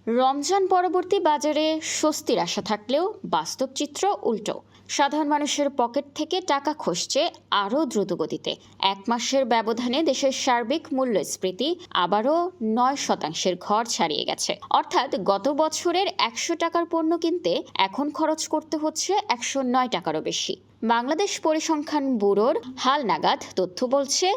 রমজান পরবর্তী বাজারে স্বস্তির আশা থাকলেও বাস্তব চিত্র উল্টো। সাধারণ মানুষের পকেট থেকে টাকা খসছে আরও দ্রুতগতিতে। এক মাসের ব্যবধানে দেশের সার্বিক মূল্যস্ফীতি আবারও 9% ঘর ছাড়িয়ে গেছে। অর্থাৎ গত বছরের 100 টাকার পণ্য কিনতে এখন খরচ করতে হচ্ছে 109 টাকারও বেশি। বাংলাদেশ পরিসংখ্যান ব্যুরোর হালনাগাদ তথ্য বলছে,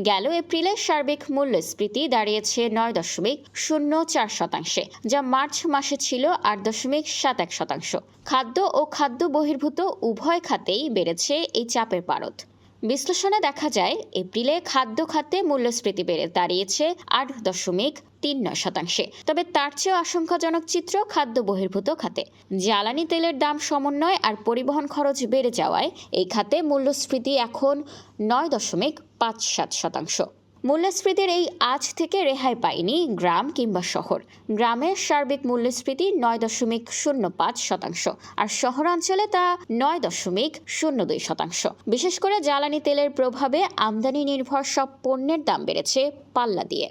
গেল এপ্রিলে সার্বিক মূল্যস্ফীতি দাঁড়িয়েছে 9.04%, যা মার্চ মাসে ছিল 8.71%। খাদ্য ও খাদ্য বহির্ভূত উভয় খাতেই বেড়েছে এই চাপের পারদ। বিশ্লেষণে দেখা যায়, এপ্রিলে খাদ্য খাতে মূল্যস্ফীতি বেড়ে দাঁড়িয়েছে 8.39%। তবে তার চেয়েও আশঙ্কাজনক চিত্র খাদ্য বহির্ভূত খাতে। জ্বালানি তেলের দাম সমন্বয় আর পরিবহন খরচ বেড়ে যাওয়ায় এই খাতে মূল্যস্ফীতি এখন 9.57%। মূল্যস্ফীতির এই আঁচ থেকে রেহাই পায়নি গ্রাম কিংবা শহর। গ্রামে সার্বিক মূল্যস্ফীতি 9.05%, আর শহরাঞ্চলে তা 9.02%। বিশেষ করে জ্বালানি তেলের প্রভাবে আমদানি নির্ভর সব পণ্যের দাম বেড়েছে পাল্লা দিয়ে।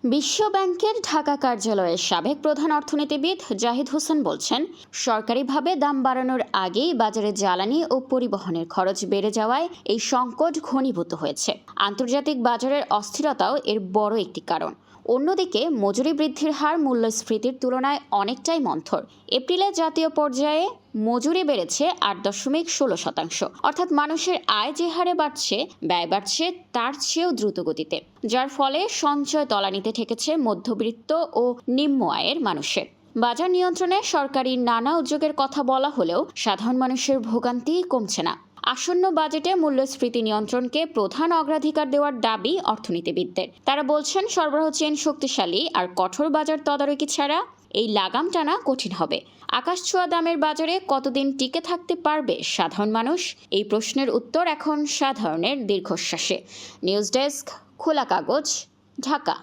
বিশ্ব ব্যাংকের ঢাকা কার্যালয়ের সাবেক প্রধান অর্থনীতিবিদ জাহিদ হোসেন বলছেন, সরকারিভাবে দাম বাড়ানোর আগেই বাজারে জ্বালানি ও পরিবহনের খরচ বেড়ে যাওয়ায় এই সংকট ঘনীভূত হয়েছে। আন্তর্জাতিক বাজারের অস্থিরতাও এর বড় একটি কারণ। অন্যদিকে মজুরি বৃদ্ধির হার মূল্যস্ফীতির তুলনায় অনেকটাই মন্থর। এপ্রিলে জাতীয় পর্যায়ে মজুরি বেড়েছে 8.16%। অর্থাৎ মানুষের আয় যে হারে বাড়ছে, ব্যয় বাড়ছে তার চেয়েও দ্রুত গতিতে, যার ফলে সঞ্চয় তলানিতে ঠেকেছে মধ্যবিত্ত ও নিম্ন আয়ের মানুষের। বাজার নিয়ন্ত্রণে সরকারি নানা উদ্যোগের কথা বলা হলেও সাধারণ মানুষের ভোগান্তি কমছে না। আসন্ন বাজেটে মূল্যস্ফীতি নিয়ন্ত্রণকে প্রধান অগ্রাধিকার দেওয়ার দাবি অর্থনীতিবিদদের। তারা বলছেন, সরবরাহ চেইন শক্তিশালী আর কঠোর বাজার তদারকি ছাড়া এই লাগাম টানা কঠিন হবে। আকাশছোঁয়া দামের বাজারে কতদিন টিকে থাকতে পারবে সাধারণ মানুষ? এই প্রশ্নের উত্তর এখন সাধারণের দীর্ঘশ্বাসে। নিউজ ডেস্ক, খোলা কাগজ, ঢাকা।